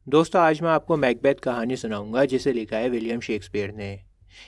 दोस्तों, आज मैं आपको मैकबेथ कहानी सुनाऊंगा जिसे लिखा है विलियम शेक्सपियर ने।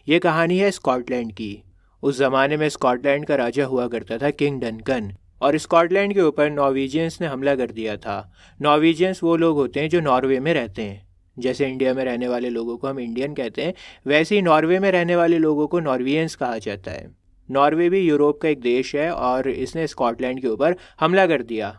यह कहानी है स्कॉटलैंड की। उस ज़माने में स्कॉटलैंड का राजा हुआ करता था किंग डनकन, और स्कॉटलैंड के ऊपर नॉर्वेजियंस ने हमला कर दिया था। नॉर्वेजियंस वो लोग होते हैं जो नॉर्वे में रहते हैं। जैसे इंडिया में रहने वाले लोगों को हम इंडियन कहते हैं, वैसे ही नॉर्वे में रहने वाले लोगों को नॉर्वियंस कहा जाता है। नॉर्वे भी यूरोप का एक देश है और इसने स्कॉटलैंड के ऊपर हमला कर दिया।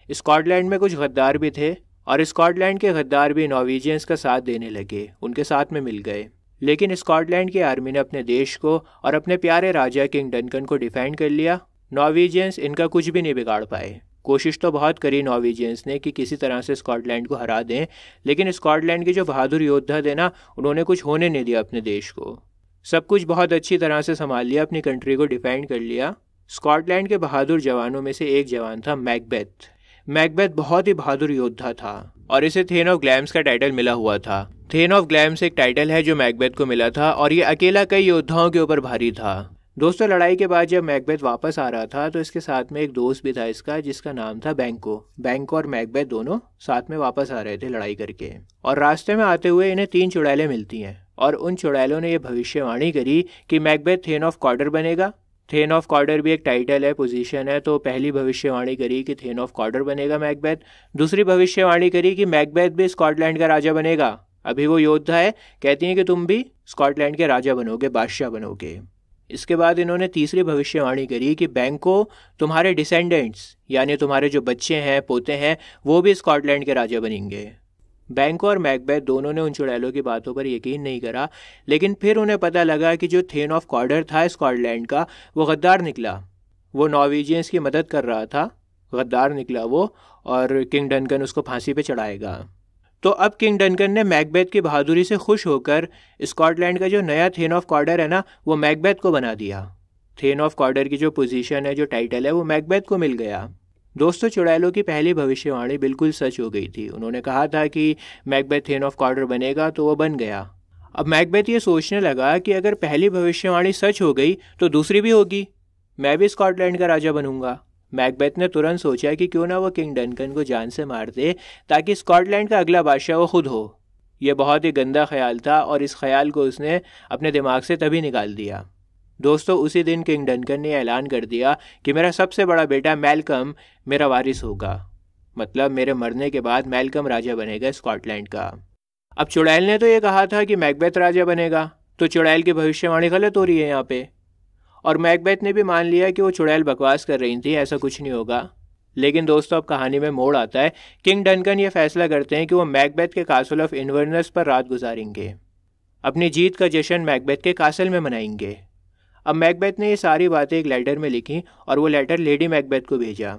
स्कॉटलैंड में कुछ गद्दार भी थे और स्कॉटलैंड के गद्दार भी नॉर्वेजियंस का साथ देने लगे, उनके साथ में मिल गए। लेकिन स्कॉटलैंड की आर्मी ने अपने देश को और अपने प्यारे राजा किंग डनकन को डिफेंड कर लिया। नॉर्वेजियंस इनका कुछ भी नहीं बिगाड़ पाए। कोशिश तो बहुत करी नॉर्वेजियंस ने कि किसी तरह से स्कॉटलैंड को हरा दें, लेकिन स्कॉटलैंड के जो बहादुर योद्धा थे ना, उन्होंने कुछ होने नहीं दिया अपने देश को। सब कुछ बहुत अच्छी तरह से संभाल लिया, अपनी कंट्री को डिफेंड कर लिया। स्कॉटलैंड के बहादुर जवानों में से एक जवान था मैकबेथ। मैकबेथ बहुत ही बहादुर योद्धा था और इसे थेन ऑफ ग्लैम्स का टाइटल मिला हुआ था। थेन ऑफ ग्लैम्स एक टाइटल है जो मैकबेथ को मिला था और ये अकेला कई योद्धाओं के ऊपर भारी था। दोस्तों, लड़ाई के बाद जब मैकबेथ वापस आ रहा था तो इसके साथ में एक दोस्त भी था इसका, जिसका नाम था बैंको। बैंको और मैकबेथ दोनों साथ में वापस आ रहे थे लड़ाई करके, और रास्ते में आते हुए इन्हें 3 चुड़ैलें मिलती हैं और उन चुड़ैलों ने यह भविष्यवाणी करी कि मैकबेथ थेन ऑफ कॉर्डर बनेगा। थेन ऑफ कॉर्डर भी एक टाइटल है, पोजीशन है। तो पहली भविष्यवाणी करी कि थेन ऑफ कॉर्डर बनेगा मैकबेथ। दूसरी भविष्यवाणी करी कि मैकबेथ भी स्कॉटलैंड का राजा बनेगा। अभी वो योद्धा है, कहती हैं कि तुम भी स्कॉटलैंड के राजा बनोगे, बादशाह बनोगे। इसके बाद इन्होंने तीसरी भविष्यवाणी करी कि बैंको, तुम्हारे डिसेंडेंट्स यानी तुम्हारे जो बच्चे हैं, पोते हैं, वो भी स्कॉटलैंड के राजा बनेंगे। बैंको और मैकबेथ दोनों ने उन चुड़ैलों की बातों पर यकीन नहीं करा, लेकिन फिर उन्हें पता लगा कि जो थेन ऑफ कॉर्डर था स्कॉटलैंड का, वो गद्दार निकला। वो नॉर्वेजियंस की मदद कर रहा था, गद्दार निकला वो, और किंग डनकन उसको फांसी पे चढ़ाएगा। तो अब किंग डनकन ने मैकबेथ की बहादुरी से खुश होकर स्कॉटलैंड का जो नया थेन ऑफ कॉर्डर है ना, वो मैकबेथ को बना दिया। थेन ऑफ कॉर्डर की जो पोजीशन है, जो टाइटल है, वो मैकबेथ को मिल गया। दोस्तों, चुड़ैलों की पहली भविष्यवाणी बिल्कुल सच हो गई थी। उन्होंने कहा था कि मैकबेथ थेन ऑफ कॉर्डर बनेगा, तो वो बन गया। अब मैकबेथ ये सोचने लगा कि अगर पहली भविष्यवाणी सच हो गई तो दूसरी भी होगी, मैं भी स्कॉटलैंड का राजा बनूंगा। मैकबेथ ने तुरंत सोचा कि क्यों ना वो किंग डनकन को जान से मार दे, ताकि स्कॉटलैंड का अगला बादशाह वो खुद हो। यह बहुत ही गंदा ख्याल था और इस ख्याल को उसने अपने दिमाग से तभी निकाल दिया। दोस्तों, उसी दिन किंग डनकन ने ऐलान कर दिया कि मेरा सबसे बड़ा बेटा मैल्कम मेरा वारिस होगा। मतलब मेरे मरने के बाद मैल्कम राजा बनेगा स्कॉटलैंड का। अब चुड़ैल ने तो ये कहा था कि मैकबेथ राजा बनेगा, तो चुड़ैल की भविष्यवाणी गलत हो रही है यहाँ पे। और मैकबेथ ने भी मान लिया कि वो चुड़ैल बकवास कर रही थी, ऐसा कुछ नहीं होगा। लेकिन दोस्तों, अब कहानी में मोड़ आता है। किंग डनकन ये फैसला करते हैं कि वो मैकबेथ के कासल ऑफ इन्वर्नस पर रात गुजारेंगे। अपनी जीत का जश्न मैकबेथ के कासल में मनाएंगे। अब मैकबेथ ने ये सारी बातें एक लेटर में लिखी और वो लेटर लेडी मैकबेथ को भेजा।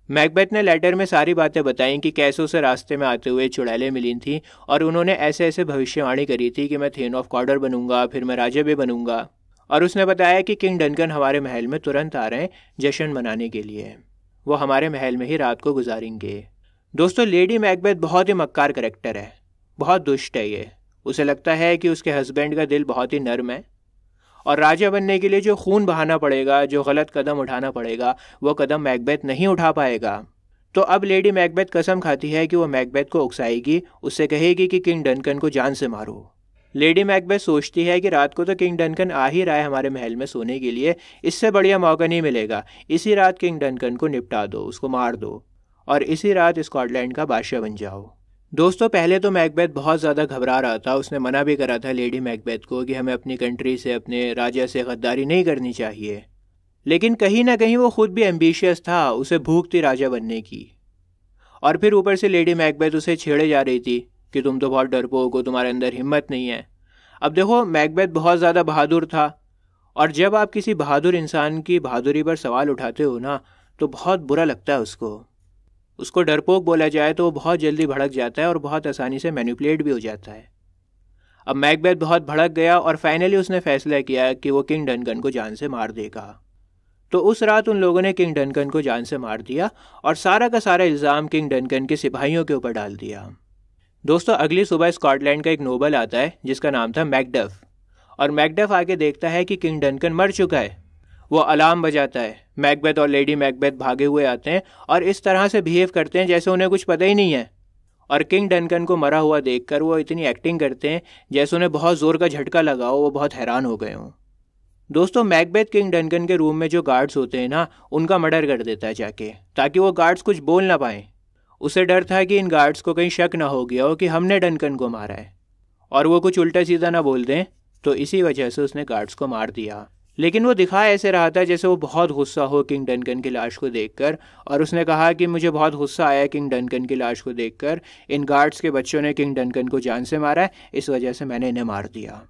मैकबेथ ने लेटर में सारी बातें बताई कि कैसे उसे रास्ते में आते हुए चुड़ैलें मिली थी और उन्होंने ऐसे ऐसे भविष्यवाणी करी थी कि मैं थेन ऑफ कॉर्डर बनूंगा, फिर मैं राजा भी बनूंगा। और उसने बताया कि किंग डनकन हमारे महल में तुरंत आ रहे हैं जश्न मनाने के लिए। वो हमारे महल में ही रात को गुजारेंगे। दोस्तों, लेडी मैकबेथ बहुत ही मक्कार करेक्टर है, बहुत दुष्ट है ये। उसे लगता है कि उसके हस्बैंड का दिल बहुत ही नर्म है और राजा बनने के लिए जो खून बहाना पड़ेगा, जो गलत कदम उठाना पड़ेगा, वो कदम मैकबेथ नहीं उठा पाएगा। तो अब लेडी मैकबेथ कसम खाती है कि वो मैकबेथ को उकसाएगी, उससे कहेगी कि किंग डनकन को जान से मारो। लेडी मैकबेथ सोचती है कि रात को तो किंग डनकन आ ही रहा है हमारे महल में सोने के लिए, इससे बढ़िया मौका नहीं मिलेगा। इसी रात किंग डनकन को निपटा दो, उसको मार दो और इसी रात स्कॉटलैंड का बादशाह बन जाओ। दोस्तों, पहले तो मैकबेथ बहुत ज़्यादा घबरा रहा था। उसने मना भी करा था लेडी मैकबेथ को कि हमें अपनी कंट्री से, अपने राजा से गद्दारी नहीं करनी चाहिए। लेकिन कहीं ना कहीं वो खुद भी एम्बिशियस था, उसे भूख थी राजा बनने की। और फिर ऊपर से लेडी मैकबेथ उसे छेड़े जा रही थी कि तुम तो बहुत डरपोक हो, तुम्हारे अंदर हिम्मत नहीं है। अब देखो, मैकबेथ बहुत ज़्यादा बहादुर था, और जब आप किसी बहादुर इंसान की बहादुरी पर सवाल उठाते हो ना, तो बहुत बुरा लगता है उसको डरपोक बोला जाए तो वो बहुत जल्दी भड़क जाता है और बहुत आसानी से मैनिपुलेट भी हो जाता है। अब मैकबेथ बहुत भड़क गया और फाइनली उसने फैसला किया कि वो किंग डनकन को जान से मार देगा। तो उस रात उन लोगों ने किंग डनकन को जान से मार दिया और सारा का सारा इल्ज़ाम किंग डनकन के सिपाहियों के ऊपर डाल दिया। दोस्तों, अगली सुबह स्कॉटलैंड का एक नोबल आता है जिसका नाम था मैकडफ, और मैकडफ आके देखता है कि किंग डनकन मर चुका है। वो अलार्म बजाता है। मैकबेथ और लेडी मैकबेथ भागे हुए आते हैं और इस तरह से बिहेव करते हैं जैसे उन्हें कुछ पता ही नहीं है। और किंग डनकन को मरा हुआ देखकर वो इतनी एक्टिंग करते हैं जैसे उन्हें बहुत ज़ोर का झटका लगा हो, वो बहुत हैरान हो गए हों। दोस्तों, मैकबेथ किंग डनकन के रूम में जो गार्ड्स होते हैं ना, उनका मर्डर कर देता है जाके, ताकि वो गार्ड्स कुछ बोल ना पाएं। उसे डर था कि इन गार्ड्स को कहीं शक ना हो गया हो कि हमने डनकन को मारा है और वो कुछ उल्टा सीधा ना बोल दें, तो इसी वजह से उसने गार्ड्स को मार दिया। लेकिन वो दिखा ऐसे रहा था जैसे वो बहुत गुस्सा हो किंग डनकन की लाश को देखकर, और उसने कहा कि मुझे बहुत गुस्सा आया किंग डनकन की लाश को देखकर। इन गार्ड्स के बच्चों ने किंग डनकन को जान से मारा है, इस वजह से मैंने इन्हें मार दिया।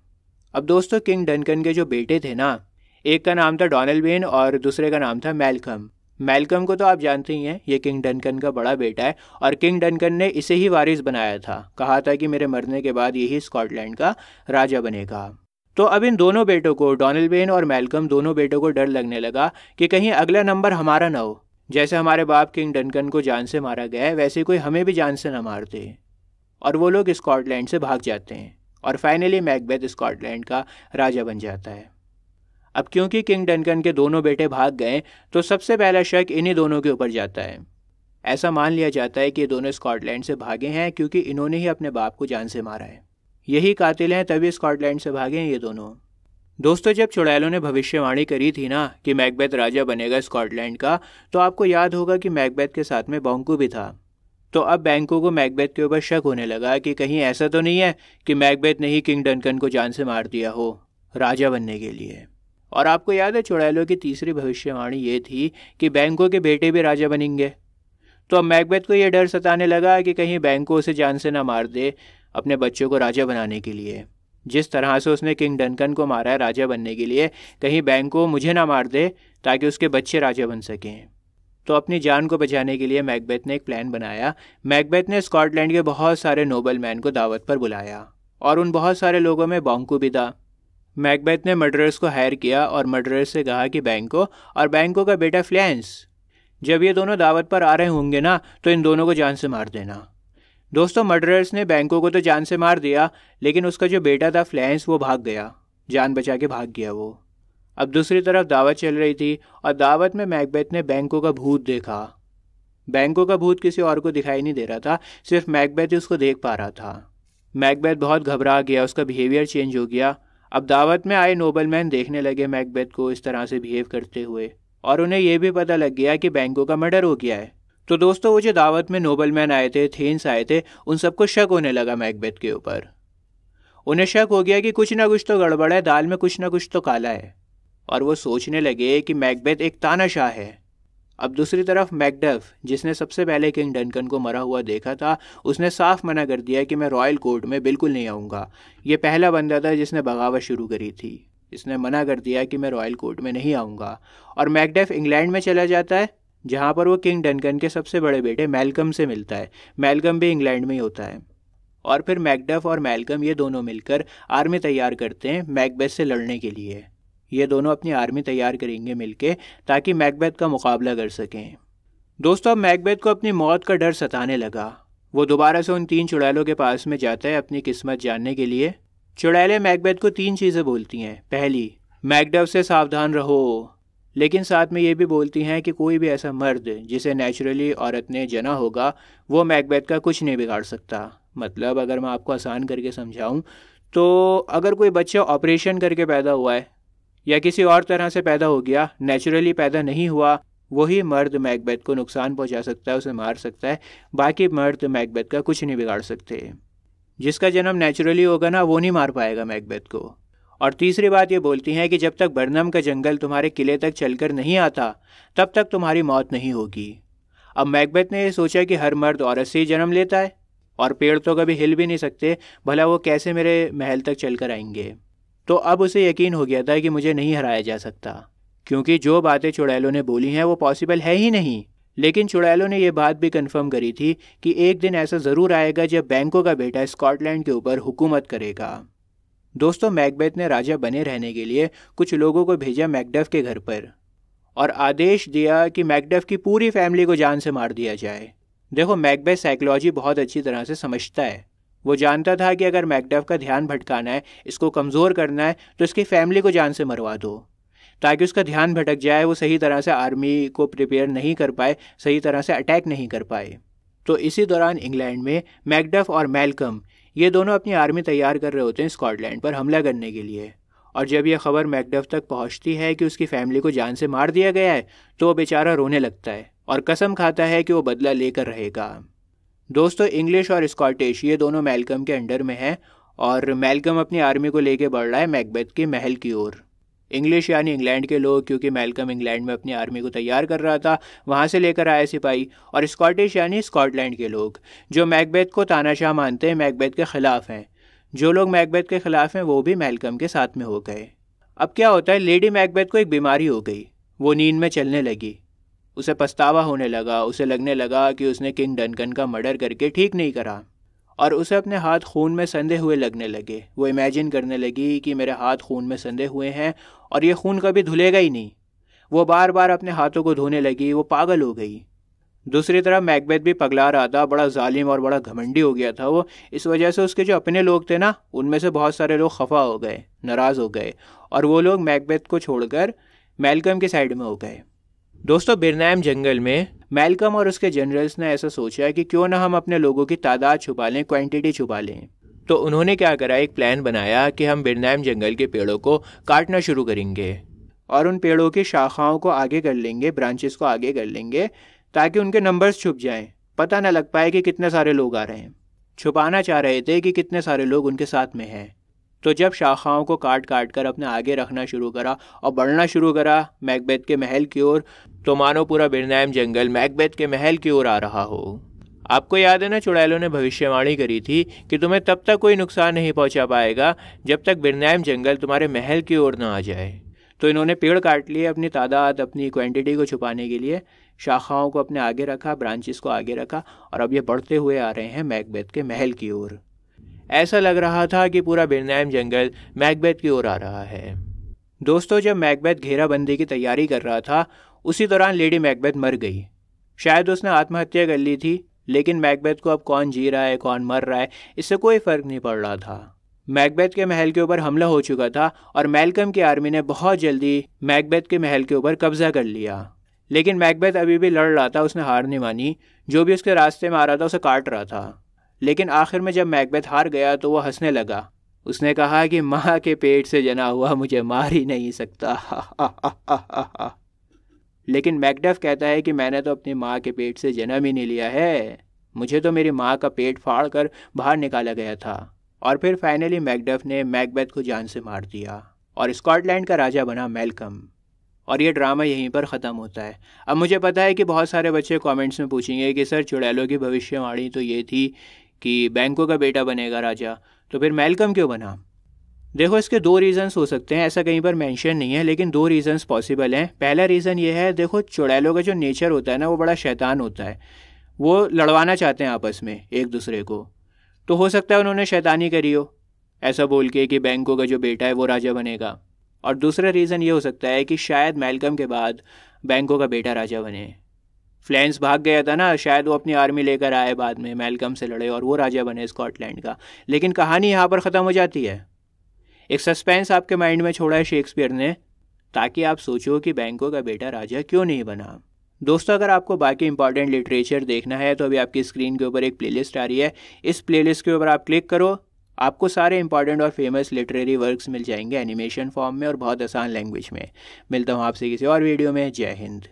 अब दोस्तों, किंग डनकन के जो बेटे थे ना, एक का नाम था डोनाल्ड वेन और दूसरे का नाम था मैल्कम। मैल्कम को तो आप जानते ही हैं, ये किंग डनकन का बड़ा बेटा है और किंग डनकन ने इसे ही वारिस बनाया था। कहा था कि मेरे मरने के बाद यही स्कॉटलैंड का राजा बनेगा। तो अब इन दोनों बेटों को, डोनाल्ड वेन और मैल्कम, दोनों बेटों को डर लगने लगा कि कहीं अगला नंबर हमारा ना हो। जैसे हमारे बाप किंग डनकन को जान से मारा गया है, वैसे कोई हमें भी जान से ना मार दे। और वो लोग स्कॉटलैंड से भाग जाते हैं और फाइनली मैकबेथ स्कॉटलैंड का राजा बन जाता है। अब क्योंकि किंग डनकन के दोनों बेटे भाग गए, तो सबसे पहला शक इन्हीं दोनों के ऊपर जाता है। ऐसा मान लिया जाता है कि ये दोनों स्कॉटलैंड से भागे हैं क्योंकि इन्होंने ही अपने बाप को जान से मारा है। यही कातिल हैं, तभी स्कॉटलैंड से भागे हैं ये दोनों। दोस्तों, जब चुड़ैलों ने भविष्यवाणी करी थी ना कि मैकबेथ राजा बनेगा स्कॉटलैंड का, तो आपको याद होगा कि मैकबेथ के साथ में बैंको भी था। तो अब बैंको को मैकबेथ के ऊपर शक होने लगा कि कहीं ऐसा तो नहीं है कि मैकबेथ ने ही किंग डनकन को जान से मार दिया हो राजा बनने के लिए। और आपको याद है, चुड़ैलों की तीसरी भविष्यवाणी ये थी कि बैंको के बेटे भी राजा बनेंगे। तो अब मैकबेथ को यह डर सताने लगा कि कहीं बैंको उसे जान से ना मार दे अपने बच्चों को राजा बनाने के लिए। जिस तरह से उसने किंग डनकन को मारा है राजा बनने के लिए, कहीं बैंको मुझे ना मार दे ताकि उसके बच्चे राजा बन सकें। तो अपनी जान को बचाने के लिए मैकबेथ ने एक प्लान बनाया। मैकबेथ ने स्कॉटलैंड के बहुत सारे नोबल मैन को दावत पर बुलाया और उन बहुत सारे लोगों में बैंको भी था। मैकबेथ ने मर्डरर्स को हायर किया और मर्डरर्स से कहा कि बैंको और बैंको का बेटा फ्लैंस, जब ये दोनों दावत पर आ रहे होंगे ना, तो इन दोनों को जान से मार देना। दोस्तों, मर्डरर्स ने बैंको को तो जान से मार दिया, लेकिन उसका जो बेटा था फ्लैंस, वो भाग गया, जान बचा के भाग गया वो। अब दूसरी तरफ दावत चल रही थी और दावत में मैकबेथ ने बैंको का भूत देखा। बैंको का भूत किसी और को दिखाई नहीं दे रहा था, सिर्फ मैकबेथ ही उसको देख पा रहा था। मैकबेथ बहुत घबरा गया, उसका बिहेवियर चेंज हो गया। अब दावत में आए नोबलमैन देखने लगे मैकबेथ को इस तरह से बिहेव करते हुए, और उन्हें यह भी पता लग गया कि बैंको का मर्डर हो गया है। तो दोस्तों, वो जो दावत में नोबलमैन आए थे, थेन्स आए थे, उन सबको शक होने लगा मैकबेथ के ऊपर। उन्हें शक हो गया कि कुछ ना कुछ तो गड़बड़ है, दाल में कुछ ना कुछ तो काला है, और वो सोचने लगे कि मैकबेथ एक तानाशाह है। अब दूसरी तरफ मैकडफ, जिसने सबसे पहले किंग डनकन को मरा हुआ देखा था, उसने साफ मना कर दिया कि मैं रॉयल कोर्ट में बिल्कुल नहीं आऊँगा। ये पहला बंदा था जिसने बगावत शुरू करी थी। इसने मना कर दिया कि मैं रॉयल कोर्ट में नहीं आऊँगा। और मैकडफ इंग्लैंड में चला जाता है, जहाँ पर वो किंग डनकन के सबसे बड़े बेटे मैल्कम से मिलता है। मैल्कम भी इंग्लैंड में ही होता है। और फिर मैकडफ और मैल्कम ये दोनों मिलकर आर्मी तैयार करते हैं मैकबेथ से लड़ने के लिए। ये दोनों अपनी आर्मी तैयार करेंगे मिलके, ताकि मैकबेथ का मुकाबला कर सकें। दोस्तों, अब मैकबेथ को अपनी मौत का डर सताने लगा। वो दोबारा से उन 3 चुड़ैलों के पास में जाता है अपनी किस्मत जानने के लिए। चुड़ैलें मैकबेथ को 3 चीज़ें बोलती हैं। पहली, मैकडफ से सावधान रहो, लेकिन साथ में ये भी बोलती हैं कि कोई भी ऐसा मर्द जिसे नेचुरली औरत ने जना होगा, वो मैकबेथ का कुछ नहीं बिगाड़ सकता। मतलब अगर मैं आपको आसान करके समझाऊं, तो अगर कोई बच्चा ऑपरेशन करके पैदा हुआ है या किसी और तरह से पैदा हो गया, नेचुरली पैदा नहीं हुआ, वही मर्द मैकबेथ को नुकसान पहुंचा सकता है, उसे मार सकता है। बाकी मर्द मैकबेथ का कुछ नहीं बिगाड़ सकते। जिसका जन्म नेचुरली होगा ना, वो नहीं मार पाएगा मैकबेथ को। और तीसरी बात ये बोलती हैं कि जब तक बर्नम का जंगल तुम्हारे किले तक चलकर नहीं आता, तब तक तुम्हारी मौत नहीं होगी। अब मैकबेथ ने यह सोचा कि हर मर्द औरत से ही जन्म लेता है और पेड़ तो कभी हिल भी नहीं सकते, भला वो कैसे मेरे महल तक चलकर आएंगे। तो अब उसे यकीन हो गया था कि मुझे नहीं हराया जा सकता, क्योंकि जो बातें चुड़ैलों ने बोली हैं वो पॉसिबल है ही नहीं। लेकिन चुड़ैलों ने यह बात भी कंफर्म करी थी कि एक दिन ऐसा ज़रूर आएगा जब बैंको का बेटा स्कॉटलैंड के ऊपर हुकूमत करेगा। दोस्तों, मैकबेथ ने राजा बने रहने के लिए कुछ लोगों को भेजा मैकडफ के घर पर और आदेश दिया कि मैकडफ की पूरी फैमिली को जान से मार दिया जाए। देखो, मैकबेथ साइकोलॉजी बहुत अच्छी तरह से समझता है। वो जानता था कि अगर मैकडफ का ध्यान भटकाना है, इसको कमज़ोर करना है, तो इसकी फैमिली को जान से मरवा दो, ताकि उसका ध्यान भटक जाए, वो सही तरह से आर्मी को प्रिपेयर नहीं कर पाए, सही तरह से अटैक नहीं कर पाए। तो इसी दौरान इंग्लैंड में मैकडफ और मैल्कम ये दोनों अपनी आर्मी तैयार कर रहे होते हैं स्कॉटलैंड पर हमला करने के लिए। और जब यह खबर मैकडफ तक पहुंचती है कि उसकी फैमिली को जान से मार दिया गया है तो वो बेचारा रोने लगता है और कसम खाता है कि वो बदला लेकर रहेगा। दोस्तों, इंग्लिश और स्कॉटिश ये दोनों मैल्कम के अंडर में हैं और मैल्कम अपनी आर्मी को लेकर बढ़ रहा है मैकबेथ के महल की ओर। इंग्लिश यानी इंग्लैंड के लोग, क्योंकि मैल्कम इंग्लैंड में अपनी आर्मी को तैयार कर रहा था, वहाँ से लेकर आए सिपाही। और स्कॉटिश यानी स्कॉटलैंड के लोग जो मैकबेथ को तानाशाह मानते हैं, मैकबेथ के खिलाफ हैं। जो लोग मैकबेथ के खिलाफ हैं वो भी मैल्कम के साथ में हो गए। अब क्या होता है, लेडी मैकबेथ को एक बीमारी हो गई, वो नींद में चलने लगी। उसे पछतावा होने लगा, उसे लगने लगा कि उसने किंग डनकन का मर्डर करके ठीक नहीं करा और उसे अपने हाथ खून में संधे हुए लगने लगे। वो इमेजिन करने लगी कि मेरे हाथ खून में संधे हुए हैं और ये खून कभी धुलेगा ही नहीं। वो बार बार अपने हाथों को धोने लगी, वो पागल हो गई। दूसरी तरफ मैकबेथ भी पगला रहा था, बड़ा जालिम और बड़ा घमंडी हो गया था वो। इस वजह से उसके जो अपने लोग थे ना, उनमें से बहुत सारे लोग खफा हो गए, नाराज़ हो गए और वो लोग मैकबेथ को छोड़कर मैल्कम के साइड में हो गए। दोस्तों, बिरनैम जंगल में मैल्कम और उसके जनरल्स ने ऐसा सोचा कि क्यों ना हम अपने लोगों की तादाद छुपा लें, क्वांटिटी छुपा लें। तो उन्होंने क्या करा, एक प्लान बनाया कि हम बिरनैम जंगल के पेड़ों को काटना शुरू करेंगे और उन पेड़ों की शाखाओं को आगे कर लेंगे, ब्रांचेस को आगे कर लेंगे ताकि उनके नंबर्स छुप जाएं, पता न लग पाए कि कितने सारे लोग आ रहे हैं। छुपाना चाह रहे थे कि कितने सारे लोग उनके साथ में हैं। तो जब शाखाओं को काट काट कर अपने आगे रखना शुरू करा और बढ़ना शुरू करा मैकबेथ के महल की ओर, तो मानो पूरा बिरनैम जंगल मैकबेथ के महल की ओर आ रहा हो। आपको याद है ना, चुड़ैलों ने भविष्यवाणी करी थी कि तुम्हें तब तक कोई नुकसान नहीं पहुंचा पाएगा जब तक बिरनैम जंगल तुम्हारे महल की ओर ना आ जाए। तो इन्होंने पेड़ काट लिए अपनी तादाद, अपनी क्वांटिटी को छुपाने के लिए। शाखाओं को अपने आगे रखा, ब्रांचेस को आगे रखा और अब ये बढ़ते हुए आ रहे हैं मैकबेथ के महल की ओर। ऐसा लग रहा था कि पूरा बिरनैम जंगल मैकबेथ की ओर आ रहा है। दोस्तों, जब मैकबेथ घेराबंदी की तैयारी कर रहा था उसी दौरान लेडी मैकबेथ मर गई। शायद उसने आत्महत्या कर ली थी, लेकिन मैकबेथ को अब कौन जी रहा है कौन मर रहा है इससे कोई फर्क नहीं पड़ रहा था। मैकबेथ के महल के ऊपर हमला हो चुका था और मैल्कम की आर्मी ने बहुत जल्दी मैकबेथ के महल के ऊपर कब्जा कर लिया। लेकिन मैकबेथ अभी भी लड़ रहा था, उसने हार नहीं मानी। जो भी उसके रास्ते में आ रहा था उसे काट रहा था। लेकिन आखिर में जब मैकबेथ हार गया तो वो हंसने लगा। उसने कहा कि माँ के पेट से जना हुआ मुझे मार ही नहीं सकता। लेकिन मैकडफ कहता है कि मैंने तो अपनी माँ के पेट से जन्म ही नहीं लिया है, मुझे तो मेरी माँ का पेट फाड़ कर बाहर निकाला गया था। और फिर फाइनली मैकडफ ने मैकबेथ को जान से मार दिया और स्कॉटलैंड का राजा बना मैल्कम। और ये ड्रामा यहीं पर ख़त्म होता है। अब मुझे पता है कि बहुत सारे बच्चे कमेंट्स में पूछेंगे कि सर, चुड़ैलों की भविष्यवाणी तो ये थी कि बैंको का बेटा बनेगा राजा, तो फिर मैल्कम क्यों बना? देखो, इसके दो रीज़न्स हो सकते हैं, ऐसा कहीं पर मेंशन नहीं है लेकिन दो रीज़न्स पॉसिबल हैं। पहला रीज़न ये है, देखो चुड़ैलों का जो नेचर होता है ना, वो बड़ा शैतान होता है। वो लड़वाना चाहते हैं आपस में एक दूसरे को। तो हो सकता है उन्होंने शैतानी करी हो ऐसा बोल के कि बैंको का जो बेटा है वो राजा बनेगा। और दूसरा रीज़न ये हो सकता है कि शायद मैल्कम के बाद बैंको का बेटा राजा बने। फ्लैंस भाग गया था ना, शायद वो अपनी आर्मी लेकर आए, बाद में मैल्कम से लड़े और वो राजा बने स्कॉटलैंड का। लेकिन कहानी यहाँ पर ख़त्म हो जाती है। एक सस्पेंस आपके माइंड में छोड़ा है शेक्सपियर ने, ताकि आप सोचो कि बैंको का बेटा राजा क्यों नहीं बना। दोस्तों, अगर आपको बाकी इंपॉर्टेंट लिटरेचर देखना है तो अभी आपकी स्क्रीन के ऊपर एक प्लेलिस्ट आ रही है। इस प्लेलिस्ट के ऊपर आप क्लिक करो, आपको सारे इंपॉर्टेंट और फेमस लिटरेरी वर्क्स मिल जाएंगे एनिमेशन फॉर्म में और बहुत आसान लैंग्वेज में। मिलता हूँ आपसे किसी और वीडियो में। जय हिंद।